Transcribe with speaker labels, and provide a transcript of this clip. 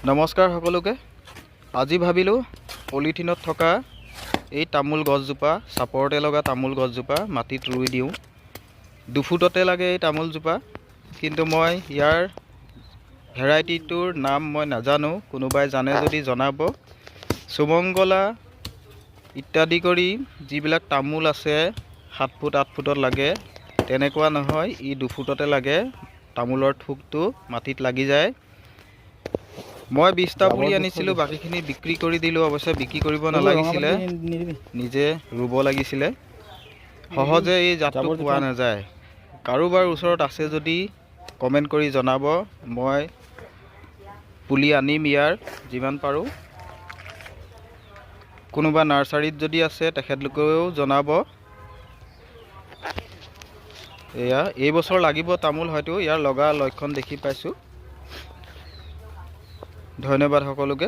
Speaker 1: নমস্কাৰ সকলোকে। আজি ভাবিলোঁ পলিথিনত থকা এই তামোল গছজোপা, চাপৰতে লগা তামোল গছজোপা মাটিত ৰুই দিওঁ। 2 ফুটতে লাগে এই তামোলজোপা, কিন্তু মই ইয়াৰ ভেৰাইটিটোৰ নাম মই নাজানো। কোনোবাই জানে যদি জনাব। সুমংগলা ইত্যাদি কৰি যিবিলাক তামোল আছে 7 ফুট 8 ফুটত লাগে, তেনেকুৱা নহয়। ই 2 ফুটতে লাগে। তামোলৰ থোকটো মাটিত লাগি যায়। মই 20টা পুলি আনিছিলোঁ, বাকীখিনি বিক্ৰী কৰি দিলোঁ। অৱশ্যে বিক্ৰী কৰিব নালাগিছিলে, নিজে ৰুব লাগিছিলে। সহজে এই জাতটো পোৱা নাযায়। কাৰোবাৰ ওচৰত আছে যদি কমেণ্ট কৰি জনাব। মই পুলি আনিম ইয়াৰ যিমান পাৰোঁ। কোনোবা নাৰ্চাৰীত যদি আছে তেখেতলোকেও জনাব। এয়া এই বছৰ লাগিব তামোল, হয়তো ইয়াৰ লগা লক্ষণ দেখি পাইছোঁ। ধন্যবাদ সকলোকে।